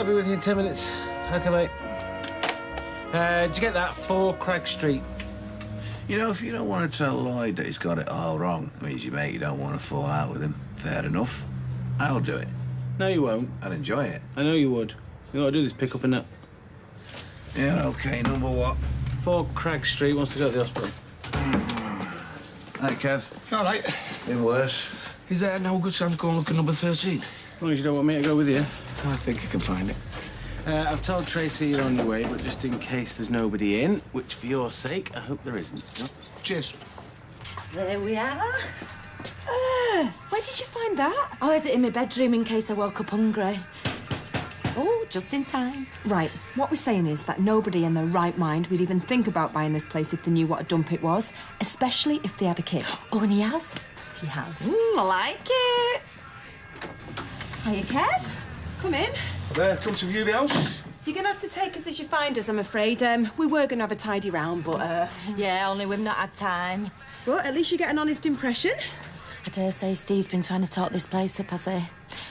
I'll be with you in 10 minutes. OK, mate. Did you get that? 4 Crag Street. You know, if you don't want to tell Lloyd that he's got it all wrong, it means you don't want to fall out with him. Fair enough. I'll do it. No, you won't. I'd enjoy it. I know you would. You know what I do this pick up and that. Yeah, OK, number what? 4 Crag Street wants to go to the hospital. Hey, Kev. All right. Been worse. Is there no good time to go and look at number 13? As long as you don't want me to go with you. I think I can find it. I've told Tracy you're on your way, but just in case there's nobody in, which for your sake, I hope there isn't. Cheers. There we are. Where did you find that? I had it in my bedroom in case I woke up hungry. Oh, just in time. Right, what we're saying is that nobody in their right mind would even think about buying this place if they knew what a dump it was, especially if they had a kid. Oh, and he has? He has. I like it. Hiya, Kev. Come in. Come to view the house. You're going to have to take us as you find us, I'm afraid. We were going to have a tidy round, but... Yeah, only we've not had time. Well, at least you get an honest impression. I dare say Steve's been trying to talk this place up, has he?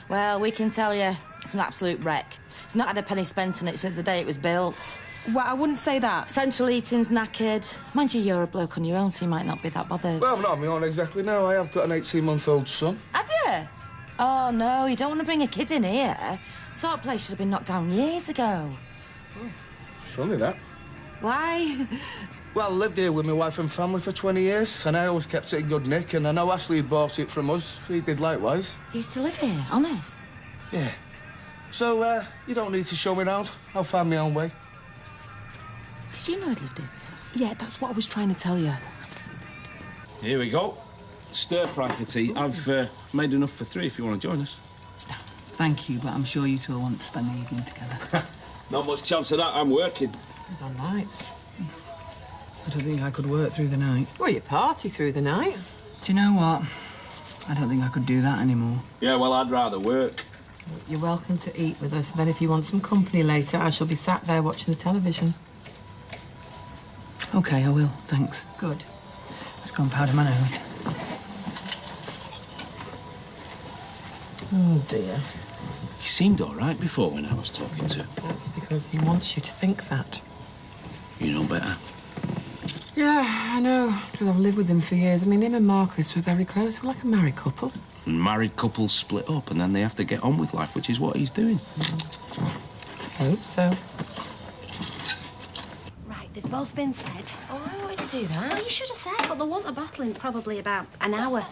Well, we can tell you, it's an absolute wreck. It's not had a penny spent on it since the day it was built. Well, I wouldn't say that. Central heating's knackered. Mind you, you're a bloke on your own, so you might not be that bothered. Well, I'm not on my own exactly now. I have got an 18-month-old son. Have you? Oh, no, you don't want to bring a kid in here. Sort of place should have been knocked down years ago. It's funny, that. Why? Well, I lived here with my wife and family for 20 years, and I always kept it in good nick, and I know Ashley bought it from us. He did likewise. You used to live here, honest? Yeah. So, you don't need to show me round. I'll find my own way. Did you know he'd lived here before? Yeah, that's what I was trying to tell you. Here we go. Stir-fry for tea. I've made enough for 3 if you want to join us. Thank you, but I'm sure you two will want to spend the evening together. Not much chance of that. I'm working. It's on nights. I don't think I could work through the night. Well, you party through the night. Do you know what? I don't think I could do that anymore. Yeah, well, I'd rather work. You're welcome to eat with us. Then if you want some company later, I shall be sat there watching the television. OK, I will. Thanks. Good. Let's go and powder my nose. Oh, dear. He seemed all right before when I was talking to him. That's because he wants you to think that. You know better. Yeah, I know. Because I've lived with him for years. I mean, him and Marcus were very close. We're like a married couple. And married couples split up and then they have to get on with life, which is what he's doing. I hope so. Right, they've both been fed. Oh, I wanted to do that. Well, you should have said, but they'll want a bottle in probably about an hour.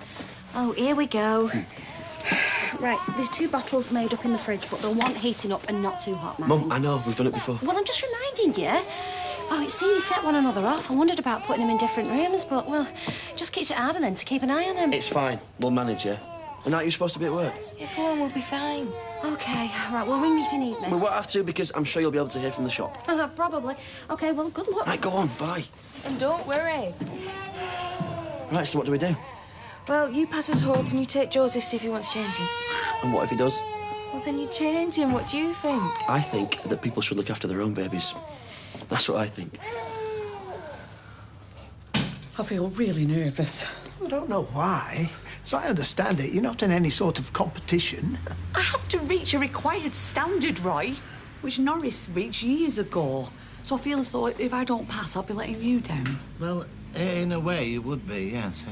Oh, here we go. Right, there's 2 bottles made up in the fridge, but they'll want heating up and not too hot, mind. Mum, I know, we've done it before. Well, I'm just reminding you. Oh, see, you set one another off. I wondered about putting them in different rooms, but, well, just keeps it harder then to keep an eye on them. It's fine. We'll manage, yeah? And aren't you supposed to be at work? Yeah, go on, we'll be fine. OK, right, well, ring me if you need me. We won't have to because I'm sure you'll be able to hear from the shop. Probably. OK, well, good luck. Right, go on, bye. And don't worry. Right, so what do we do? Well, you pass us Hope and you take Joseph, see if he wants changing. And what if he does? Well, then you change him. What do you think? I think that people should look after their own babies. That's what I think. I feel really nervous. I don't know why. As I understand it, you're not in any sort of competition. I have to reach a required standard, Roy, which Norris reached years ago. So I feel as though if I don't pass, I'll be letting you down. Well, in a way, you would be, yes.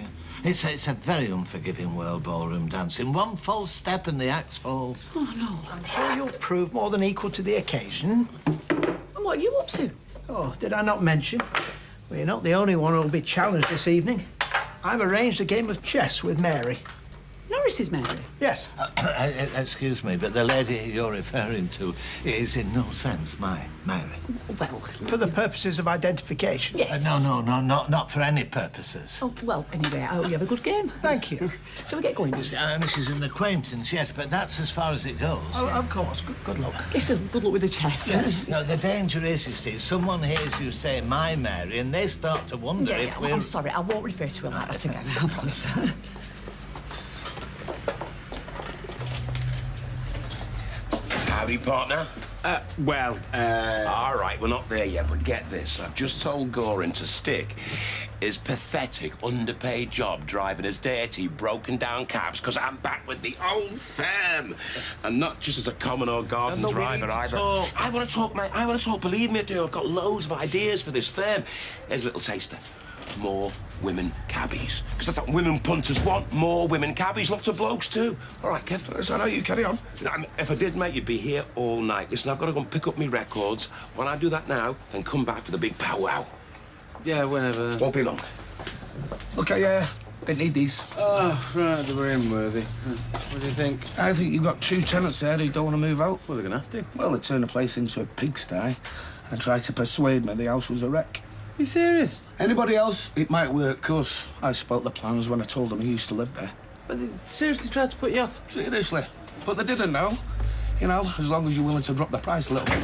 It's a very unforgiving world, ballroom dancing. One false step and the axe falls. Oh, no. I'm sure you'll prove more than equal to the occasion. And what are you up to? Oh, did I not mention? Well, you're not the only one who'll be challenged this evening. I've arranged a game of chess with Mary. Norris is Mary? Yes. Excuse me, but the lady you're referring to is in no sense my Mary. Well... For the purposes of identification? Yes. No, not for any purposes. Oh, well, anyway, I hope you have a good game. Thank you. Shall we get going? This is an acquaintance, yes, but that's as far as it goes. Oh, of course. Good luck. Yes, good luck with the chess. Yes. No, the danger is, you see, someone hears you say my Mary and they start to wonder if we're... I'm sorry, I won't refer to her like that again, I promise. Howdy, partner. All right, we're not there yet, but get this. I've just told Gorin to stick his pathetic, underpaid job driving his dirty, broken-down cabs because I'm back with the old firm. And not just as a common old garden driver either. I want to talk, mate. I want to talk. Believe me, I do. I've got loads of ideas for this firm. Here's a little taster. More women cabbies. Because that's what women punters want. More women cabbies. Lots of blokes, too. All right, Kev. So now you carry on. If I did, mate, you'd be here all night. Listen, I've got to go and pick up my records. When I do that now, then come back for the big powwow. Yeah, whenever. Won't be long. Okay, didn't need these. Oh, right, they were in Worthy. What do you think? I think you've got 2 tenants there who don't want to move out. Well, they're going to have to. Well, they turned the place into a pigsty and tried to persuade me the house was a wreck. You serious? Anybody else, it might work, 'cause I spoilt the plans when I told them he used to live there. But they seriously tried to put you off? Seriously. But they didn't know. You know, as long as you're willing to drop the price a little bit.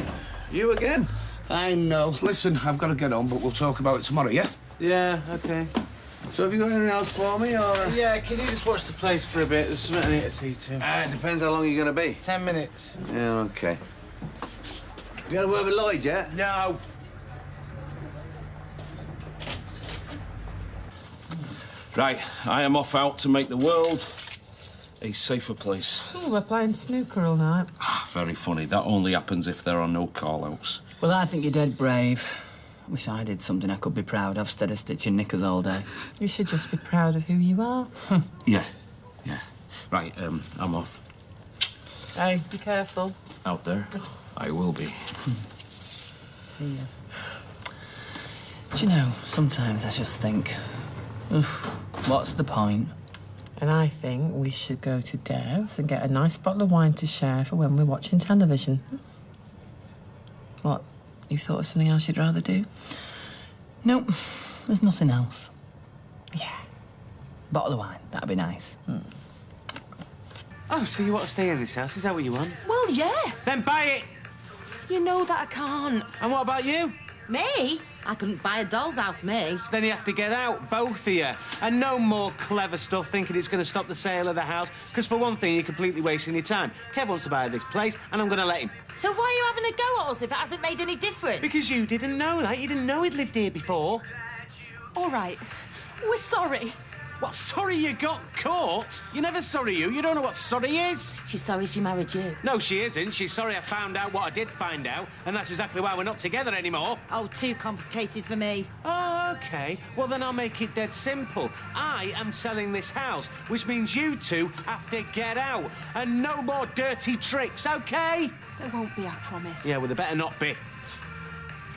You again? I know. Listen, I've got to get on, but we'll talk about it tomorrow, yeah? Yeah, OK. So have you got anything else for me, or...? Yeah, can you just watch the place for a bit? There's something I need to see too. It depends how long you're going to be. 10 minutes. Yeah, OK. You had a word with Lloyd yet? No. Right, I am off out to make the world a safer place. Oh, we're playing snooker all night. Very funny. That only happens if there are no call-outs. Well, I think you're dead brave. I wish I did something I could be proud of instead of stitching knickers all day. You should just be proud of who you are. Yeah. Right, I'm off. Hey, be careful. Out there, I will be. See ya. Do you know, sometimes I just think, what's the point? And I think we should go to Dev's and get a nice bottle of wine to share for when we're watching television. What? You thought of something else you'd rather do? Nope, there's nothing else. Yeah. Bottle of wine, that'd be nice. Oh, so you want to stay in this house? Is that what you want? Well, yeah. Then buy it. You know that I can't. And what about you? Me? I couldn't buy a doll's house, me. Then you have to get out, both of you. And no more clever stuff thinking it's going to stop the sale of the house. Because for one thing, you're completely wasting your time. Kev wants to buy this place, and I'm going to let him. So why are you having a go at us if it hasn't made any difference? Because you didn't know that. You didn't know he'd lived here before. All right. We're sorry. What, sorry you got caught? You're never sorry, you. You don't know what sorry is. She's sorry she married you. No, she isn't. She's sorry I found out what I did find out, and that's exactly why we're not together anymore. Oh, too complicated for me. Oh, OK. Well, then I'll make it dead simple. I am selling this house, which means you two have to get out. And no more dirty tricks, OK? There won't be, I promise. Yeah, well, there better not be.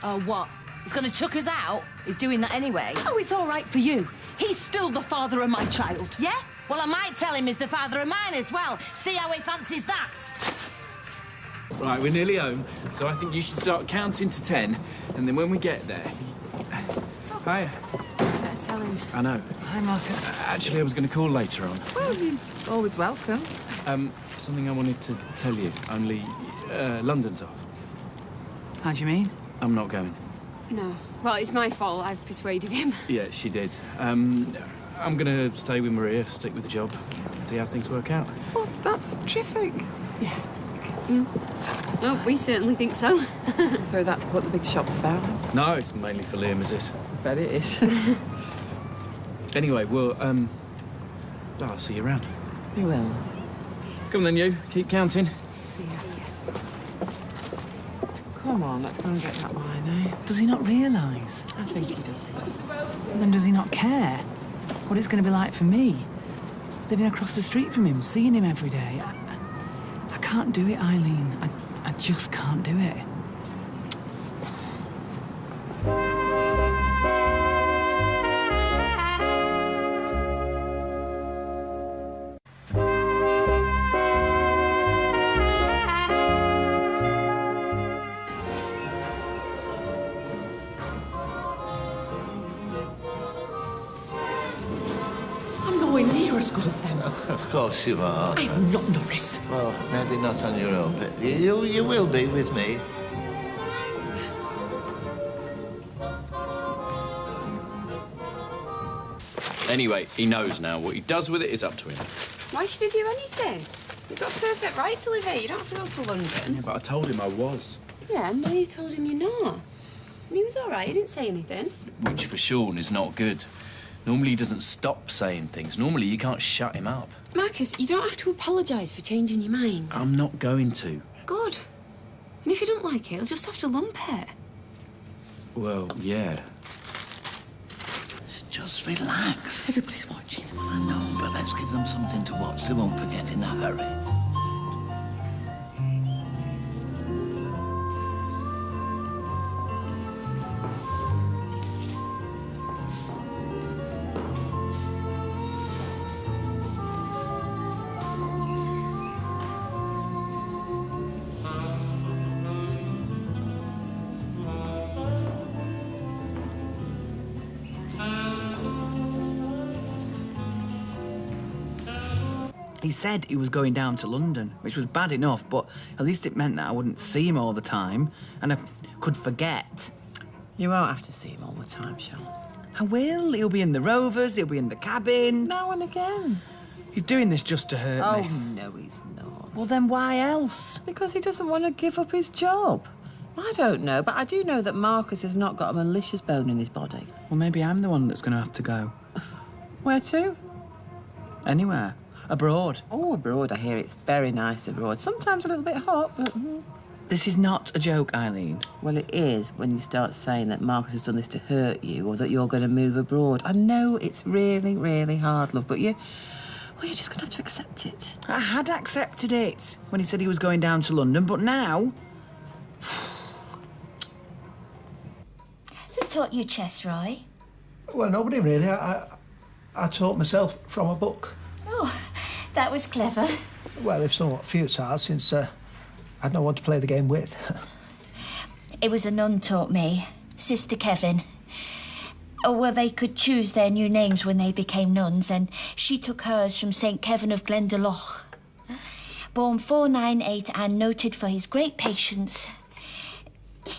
Oh, what? He's going to chuck us out? He's doing that anyway. Oh, it's all right for you. He's still the father of my child. Yeah? Well, I might tell him he's the father of mine as well. See how he fancies that. Right, we're nearly home, so I think you should start counting to 10, and then when we get there... Hiya. Better tell him. I know. Hi, Marcus. Actually, I was going to call later on. Well, you're always welcome. Something I wanted to tell you, only London's off. How do you mean? I'm not going. No. Well, it's my fault. I've persuaded him. Yeah, she did. I'm going to stay with Maria, stick with the job, see how things work out. Well, that's terrific. Yeah. Well, we certainly think so. So that's what the big shop's about? No, it's mainly for Liam, is it? I bet it is. Anyway, well, I'll see you around. You will. Come on then, you. Keep counting. See ya. Come on, let's go and get that wine, eh? Does he not realise? I think he does. Then does he not care what it's going to be like for me? Living across the street from him, seeing him every day. I can't do it, Eileen. I just can't do it. As good as them. Of course you are. I'm not Norris. Well, maybe not on your own, but you will be with me. Anyway, he knows now. What he does with it is up to him. Why should he do anything? You've got a perfect right to live here. You don't have to go to London. Yeah, but I told him I was. Yeah, and now you told him you're not. And he was all right. He didn't say anything. Which, for Sean, is not good. Normally he doesn't stop saying things. Normally you can't shut him up. Marcus, you don't have to apologise for changing your mind. I'm not going to. Good. And if you don't like it, you'll just have to lump it. Well, yeah. Just relax. Everybody's watching. I know, but let's give them something to watch. They won't forget in a hurry. He said he was going down to London, which was bad enough, but at least it meant that I wouldn't see him all the time, and I could forget. You won't have to see him all the time, Sean. I will. He'll be in the Rovers, he'll be in the cabin. Now and again. He's doing this just to hurt me. Oh, no, he's not. Well, then why else? Because he doesn't want to give up his job. I don't know, but I do know that Marcus has not got a malicious bone in his body. Well, maybe I'm the one that's going to have to go. Where to? Anywhere. Abroad. Oh, abroad, I hear it's very nice abroad. Sometimes a little bit hot, but... This is not a joke, Eileen. Well, it is when you start saying that Marcus has done this to hurt you or that you're going to move abroad. I know it's really, really hard, love, but you're just going to have to accept it. I had accepted it when he said he was going down to London, but now... Who taught you chess, Roy? Well, nobody really. I taught myself from a book. Oh, that was clever. Well, if somewhat futile, since I'd no one to play the game with. It was a nun taught me, Sister Kevin. Oh, well, they could choose their new names when they became nuns, and she took hers from St. Kevin of Glendalough. Born 498 and noted for his great patience.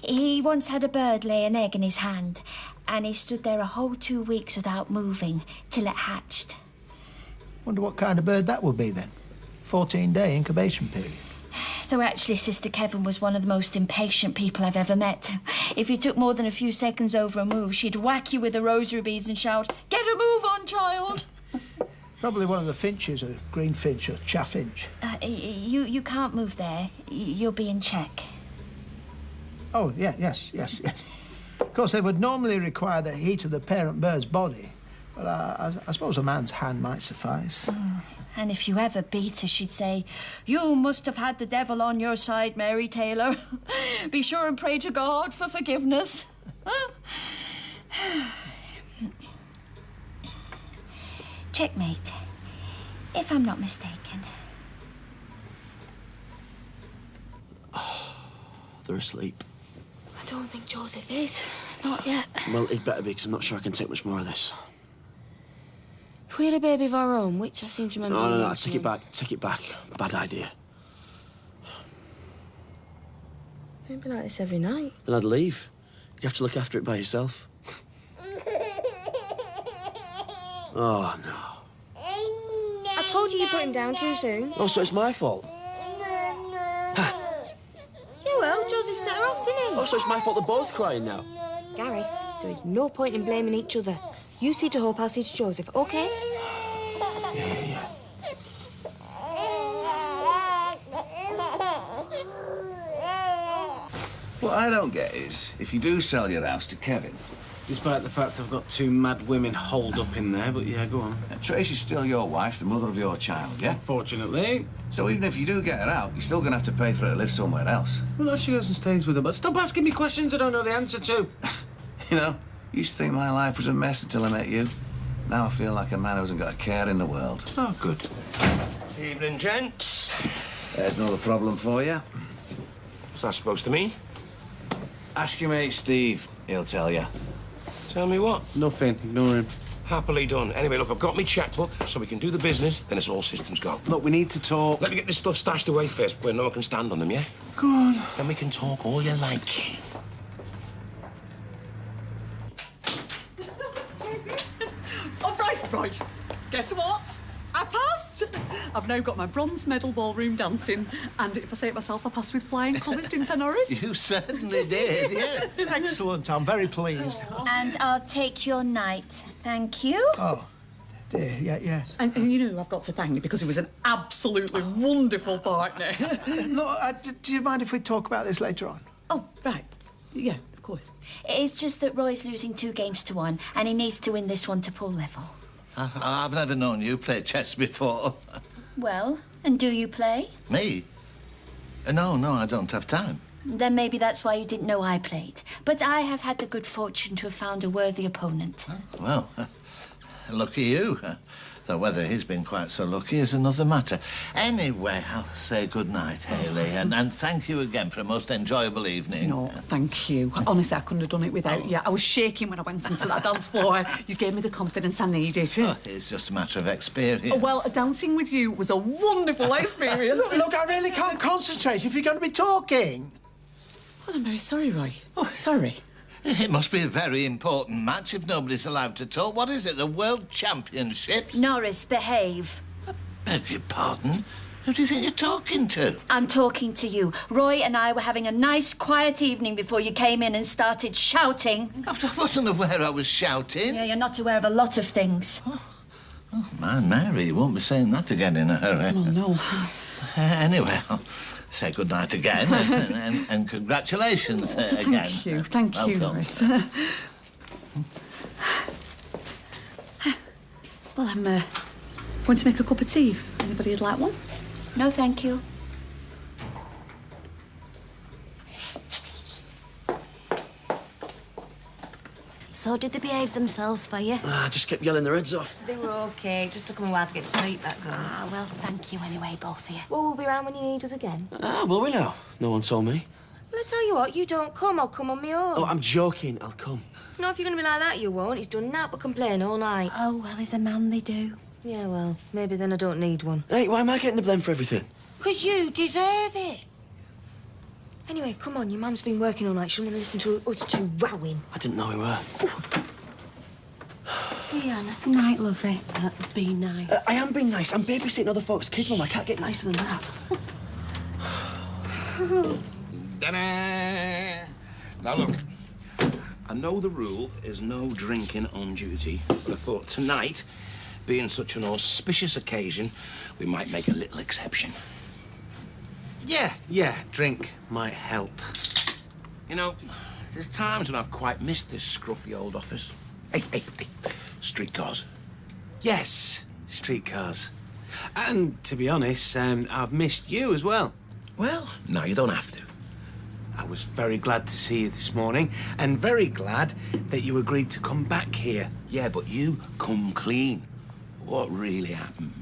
He once had a bird lay an egg in his hand, and he stood there a whole 2 weeks without moving till it hatched. Wonder what kind of bird that would be, then. 14-day incubation period. Though actually, Sister Kevin was one of the most impatient people I've ever met. If you took more than a few seconds over a move, she'd whack you with the rosary beads and shout, "Get a move on, child!" Probably one of the finches, a greenfinch or chaffinch. You can't move there. You'll be in check. Oh, yeah, yes. Of course, they would normally require the heat of the parent bird's body, but I suppose a man's hand might suffice. And if you ever beat her, she'd say, "You must have had the devil on your side, Mary Taylor. Be sure and pray to God for forgiveness." Checkmate, if I'm not mistaken. They're asleep. I don't think Joseph is. Not yet. Well, he'd better be, because I'm not sure I can take much more of this. If we had a baby of our own, which I seem to remember... No, take it back. Take it back. Bad idea. It'd be like this every night. Then I'd leave. You have to look after it by yourself. Oh, no. I told you put him down too soon. Oh, so it's my fault? Yeah, well, Joseph set her off, didn't he? Oh, so it's my fault they're both crying now? Gary, there is no point in blaming each other. You see to Hope, I'll see to Joseph, OK? Yeah. What I don't get is, if you do sell your house to Kevin... Despite the fact I've got 2 mad women holed up in there, but yeah, go on. Tracy's still your wife, the mother of your child, yeah? Fortunately. So even if you do get her out, you're still going to have to pay for her to live somewhere else. Well, no, she goes and stays with her, but stop asking me questions I don't know the answer to. You know, used to think my life was a mess until I met you. Now I feel like a man who hasn't got a care in the world. Oh, good. Evening, gents. There's another problem for you. What's that supposed to mean? Ask your mate Steve. He'll tell you. Tell me what? Nothing. Ignore him. Happily done. Anyway, look, I've got my checkbook, so we can do the business, then it's all systems go. Look, we need to talk. Let me get this stuff stashed away first, where no one can stand on them, yeah? Go on. Then we can talk all you like. Oh, right. Guess what? I passed. I've now got my bronze medal ballroom dancing, and if I say it myself, I passed with flying colours, didn't I, Norris? You certainly did, yes. Excellent, I'm very pleased. And I'll take your night. Thank you. Oh, dear, yes. And you know who I've got to thank because he was an absolutely wonderful partner. Look, do you mind if we talk about this later on? Oh, right. Yeah, of course. It's just that Roy's losing 2 games to 1, and he needs to win this one to pull level. I've never known you play chess before. Well, and do you play? Me? No, I don't have time. Then maybe that's why you didn't know I played. But I have had the good fortune to have found a worthy opponent. Well, lucky you. Though whether he's been quite so lucky is another matter. Anyway, I'll say good night, Hayley, and thank you again for a most enjoyable evening. No, thank you. Honestly, I couldn't have done it without you. I was shaking when I went into that dance floor. You gave me the confidence I needed. Oh, it's just a matter of experience. Oh, well, dancing with you was a wonderful experience. Look, I really can't concentrate if you're going to be talking. Well, I'm very sorry, Roy. Oh, sorry. It must be a very important match if nobody's allowed to talk. What is it, the World Championships? Norris, behave. Beg your pardon? Who do you think you're talking to? I'm talking to you. Roy and I were having a nice, quiet evening before you came in and started shouting. I wasn't aware I was shouting. Yeah, you're not aware of a lot of things. Oh, man, Mary, you won't be saying that again in a hurry. Oh, no. Anyway, I'll say good night again and congratulations again. Thank you, Well done. Norris. Well, I'm going to make a cup of tea. If anybody would like one? No, thank you. So did they behave themselves for you? I just kept yelling their heads off. They were okay. Just took them a while to get to sleep, that's all. Ah, well, thank you anyway, both of you. Well, we'll be around when you need us again. Will we now? No one told me. Well, I tell you what, you don't come, I'll come on my own. Oh, I'm joking. I'll come. No, if you're going to be like that, you won't. He's done that but complain all night. Oh, well, he's a man, they do. Yeah, well, maybe then I don't need one. Hey, why am I getting the blame for everything? 'Cause you deserve it. Anyway, come on, your mum's been working all night. She doesn't want to listen to us two rowing. I didn't know we were. See, Anna. Night, lovey. Be nice. I am being nice. I'm babysitting other folks' kids, Mum. I can't get nicer than that. Ta-da! Now, look, I know the rule is no drinking on duty, but I thought tonight, being such an auspicious occasion, we might make a little exception. Yeah, drink might help. You know, there's times when I've quite missed this scruffy old office. Hey, streetcars. Yes, streetcars. And to be honest, I've missed you as well. Well, no, you don't have to. I was very glad to see you this morning, and very glad that you agreed to come back here. Yeah, but you come clean. What really happened?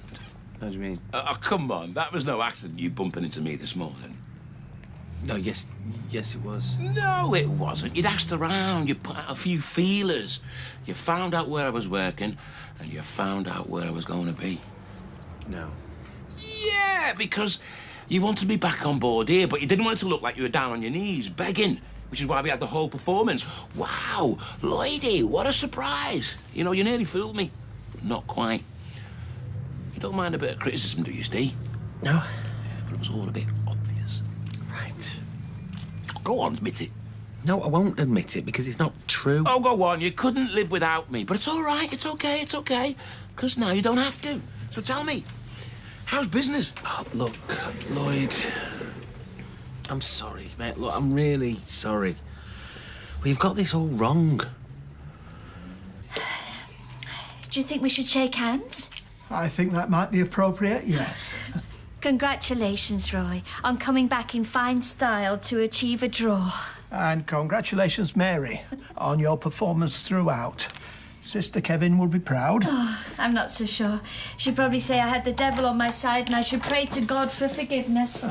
What do you mean? Oh, come on, that was no accident, you bumping into me this morning. No, yes it was. No, it wasn't. You'd asked around, you put out a few feelers. You found out where I was working, and you found out where I was going to be. No. Yeah, because you wanted me back on board here, but you didn't want it to look like you were down on your knees, begging, which is why we had the whole performance. Wow, Lloydie, what a surprise. You know, you nearly fooled me, but not quite. You don't mind a bit of criticism, do you, Steve? No. Yeah, but it was all a bit obvious. Right. Go on, admit it. No, I won't admit it because it's not true. Oh, go on, you couldn't live without me, but it's all right, it's okay. Because now you don't have to. So tell me, how's business? Oh, look, Lloyd, I'm sorry, mate. Look, I'm really sorry. We've got this all wrong. Do you think we should shake hands? I think that might be appropriate, yes. Congratulations, Roy, on coming back in fine style to achieve a draw. And congratulations, Mary, on your performance throughout. Sister Kevin will be proud. Oh, I'm not so sure. She'd probably say I had the devil on my side and I should pray to God for forgiveness.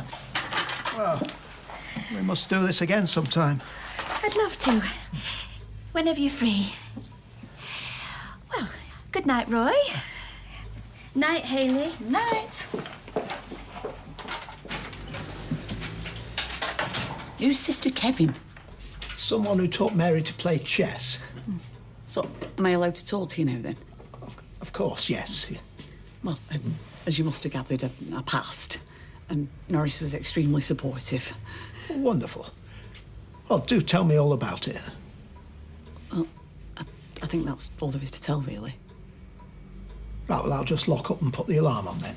Well, we must do this again sometime. I'd love to. Whenever you're free. Well, good night, Roy. Night, Hayley. Night. Who's Sister Kevin? Someone who taught Mary to play chess. So, am I allowed to talk to you now, then? Of course, yes. Well, as you must have gathered, a past. And Norris was extremely supportive. Wonderful. Well, do tell me all about it. Well, I think that's all there is to tell, really. Right, well, I'll just lock up and put the alarm on then.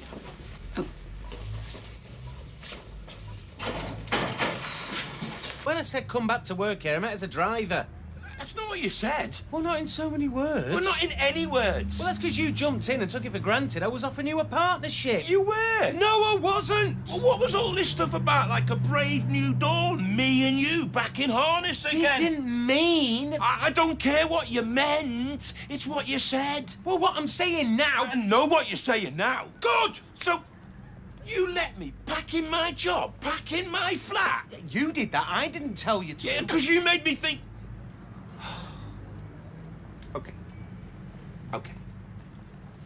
When I said come back to work here, I meant as a driver. That's not what you said. Well, not in so many words. Well, not in any words. Well, that's because you jumped in and took it for granted. I was offering you a partnership. You were. No, I wasn't. Well, what was all this stuff about? Like a brave new dawn, me and you back in harness again. You didn't mean... I don't care what you meant. It's what you said. Well, what I'm saying now... I know what you're saying now. Good. So... you let me pack in my job, pack in my flat. You did that. I didn't tell you to. Yeah, because you made me think... OK.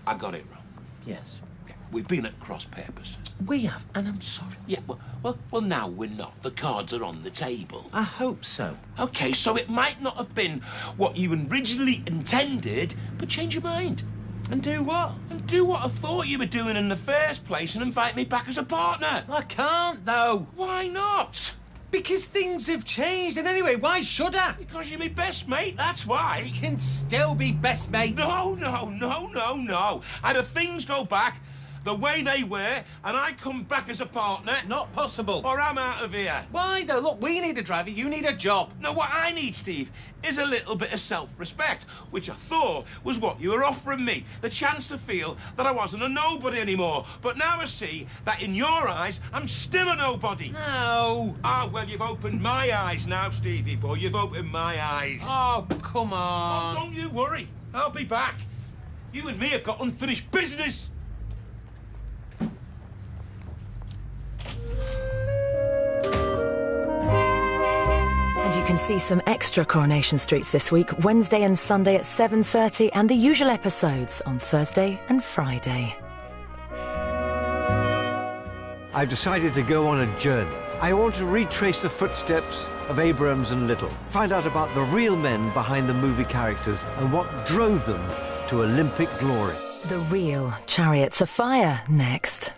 I got it wrong. Yes. Yeah, we've been at cross purposes. We have, and I'm sorry. Yeah, well, now we're not. The cards are on the table. I hope so. OK, so it might not have been what you originally intended, but change your mind. And do what? And do what I thought you were doing in the first place and invite me back as a partner. I can't, though. Why not? Because things have changed, and anyway, why should I? Because you're my best mate, that's why. We can still be best mate. No. Either things go back the way they were, and I come back as a partner. Not possible. Or I'm out of here. Why, though? Look, we need a driver, you need a job. No, what I need, Steve, is a little bit of self-respect, which I thought was what you were offering me. The chance to feel that I wasn't a nobody anymore. But now I see that in your eyes, I'm still a nobody. No. Ah, well, you've opened my eyes now, Stevie boy. You've opened my eyes. Oh, come on. Oh, don't you worry. I'll be back. You and me have got unfinished business. And you can see some extra Coronation Streets this week, Wednesday and Sunday at 7:30, and the usual episodes on Thursday and Friday. I've decided to go on a journey. I want to retrace the footsteps of Abrams and Little, find out about the real men behind the movie characters and what drove them to Olympic glory. The real Chariots of Fire next.